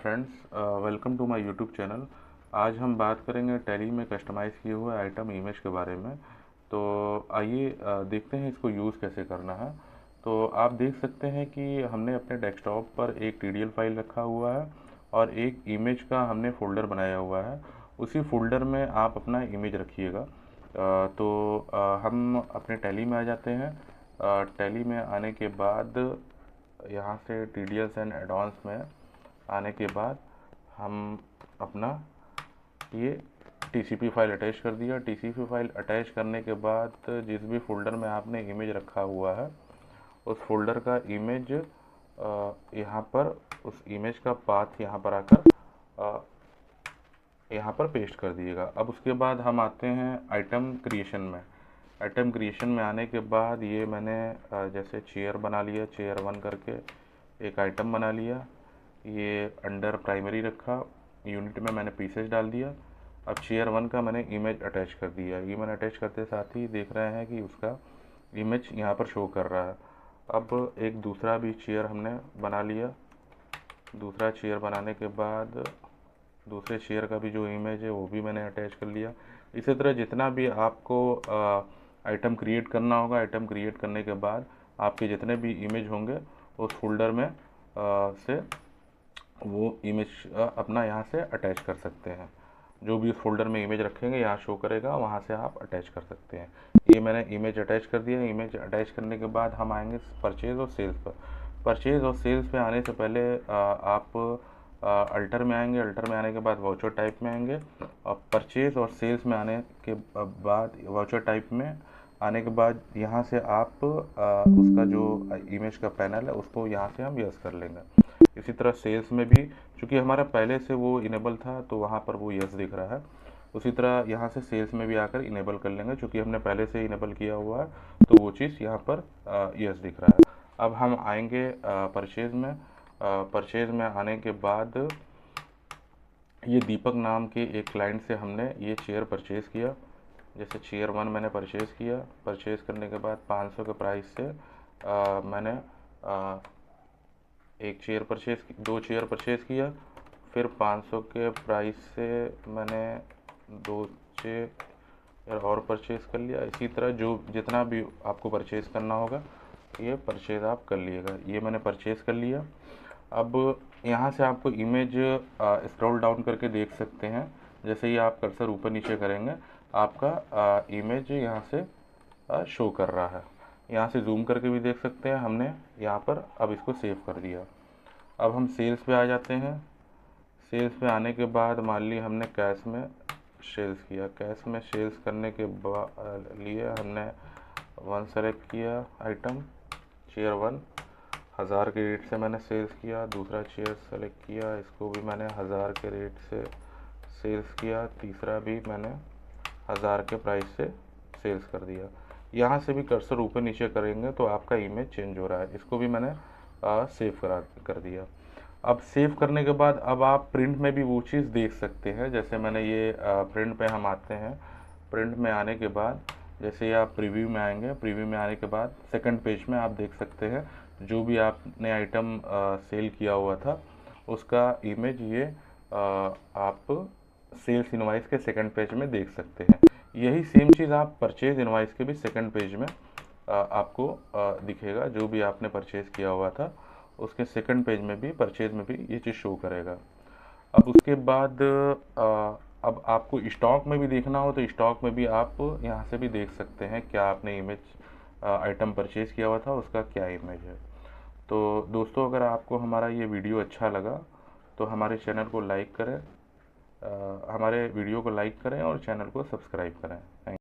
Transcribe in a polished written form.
Friends, welcome to my YouTube channel. आज हम बात करेंगे टैली में कस्टमाइज़ किए हुए आइटम इमेज के बारे में। तो आइए देखते हैं इसको यूज़ कैसे करना है। तो आप देख सकते हैं कि हमने अपने डेस्कटॉप पर एक TDL फाइल रखा हुआ है और एक इमेज का हमने फ़ोल्डर बनाया हुआ है। उसी फ़ोल्डर में आप अपना इमेज रखिएगा। हम अपने टैली में आ जाते हैं। टैली में आने के बाद यहाँ से TDS एंड एडवांस में आने के बाद हम अपना ये TCP फाइल अटैच कर दिया। TCP फाइल अटैच करने के बाद जिस भी फोल्डर में आपने इमेज रखा हुआ है उस फोल्डर का इमेज यहाँ पर उस इमेज का पाथ यहाँ पर आकर यहाँ पर पेस्ट कर दिएगा। अब उसके बाद हम आते हैं आइटम क्रिएशन में। आइटम क्रिएशन में आने के बाद ये मैंने जैसे चेयर बना लिया, चेयर 1 करके एक आइटम बना लिया। ये अंडर प्राइमरी रखा, यूनिट में मैंने पीसेस डाल दिया। अब चेयर 1 का मैंने इमेज अटैच कर दिया। इमेज अटैच करते साथ ही देख रहे हैं कि उसका इमेज यहाँ पर शो कर रहा है। अब एक दूसरा भी चेयर हमने बना लिया। दूसरा चेयर बनाने के बाद दूसरे चेयर का भी जो इमेज है वो भी मैंने अटैच कर लिया। इसी तरह जितना भी आपको आइटम क्रिएट करना होगा, आइटम क्रिएट करने के बाद आपके जितने भी इमेज होंगे उस फोल्डर में से वो इमेज अपना यहाँ से अटैच कर सकते हैं। जो भी उस फोल्डर में इमेज रखेंगे यहाँ शो करेगा, वहाँ से आप अटैच कर सकते हैं। ये मैंने इमेज अटैच कर दिया। इमेज अटैच करने के बाद हम आएंगे परचेज़ और सेल्स पर। परचेज़ और सेल्स पे आने से पहले आप अल्टर में आएंगे। अल्टर में आने के बाद वाउचर टाइप में आएंगे और परचेज़ और सेल्स में आने के बाद वाउचर टाइप में आने के बाद यहाँ से आप उसका जो इमेज का पैनल है उसको यहाँ से हम यस कर लेंगे। इसी तरह सेल्स में भी चूँकि हमारा पहले से वो इनेबल था तो वहाँ पर वो यस दिख रहा है। उसी तरह यहाँ से सेल्स में भी आकर इनेबल कर लेंगे। चूँकि हमने पहले से इनेबल किया हुआ है तो वो चीज़ यहाँ पर यस दिख रहा है। अब हम आएंगे परचेज़ में। परचेज़ में आने के बाद ये दीपक नाम के एक क्लाइंट से हमने ये चेयर परचेज़ किया। जैसे चेयर 1 मैंने परचेज़ किया। परचेज़ करने के बाद 500 के प्राइस से मैंने एक चेयर परचेज़, 2 चेयर परचेज़ किया। फिर 500 के प्राइस से मैंने 2 चेयर और परचेज़ कर लिया। इसी तरह जो जितना भी आपको परचेज़ करना होगा ये परचेज़ आप कर लीजिएगा। ये मैंने परचेज़ कर लिया। अब यहाँ से आपको इमेज स्क्रॉल डाउन करके देख सकते हैं। जैसे ही आप कर्सर ऊपर नीचे करेंगे आपका इमेज यहाँ से शो कर रहा है। यहाँ से जूम करके भी देख सकते हैं। हमने यहाँ पर अब इसको सेव कर दिया। अब हम सेल्स पे आ जाते हैं। सेल्स पे आने के बाद मान ली हमने कैश में सेल्स किया। कैश में सेल्स करने के लिए हमने 1 सेलेक्ट किया आइटम, चेयर 1 1000 के रेट से मैंने सेल्स किया। दूसरा चेयर सेलेक्ट किया, इसको भी मैंने 1000 के रेट से सेल्स किया। तीसरा भी मैंने 1000 के प्राइस से सेल्स कर दिया। यहाँ से भी कर्सर ऊपर नीचे करेंगे तो आपका इमेज चेंज हो रहा है। इसको भी मैंने सेव कर दिया। अब सेव करने के बाद अब आप प्रिंट में भी वो चीज़ देख सकते हैं। जैसे मैंने ये प्रिंट पे हम आते हैं। प्रिंट में आने के बाद जैसे ही आप प्रीव्यू में आएंगे, प्रीव्यू में आने के बाद सेकंड पेज में आप देख सकते हैं जो भी आपने आइटम सेल किया हुआ था उसका इमेज ये आप सेल्स इनवाइस के सेकंड पेज में देख सकते हैं। यही सेम चीज़ आप परचेज इनवाइस के भी सेकंड पेज में आपको दिखेगा। जो भी आपने परचेज़ किया हुआ था उसके सेकंड पेज में भी, परचेज में भी ये चीज़ शो करेगा। अब उसके बाद अब आपको स्टॉक में भी देखना हो तो स्टॉक में भी आप यहाँ से भी देख सकते हैं क्या आपने इमेज आइटम परचेज़ किया हुआ था उसका क्या इमेज है। तो दोस्तों, अगर आपको हमारा ये वीडियो अच्छा लगा तो हमारे चैनल को लाइक करें, हमारे वीडियो को लाइक करें और चैनल को सब्सक्राइब करें। थैंक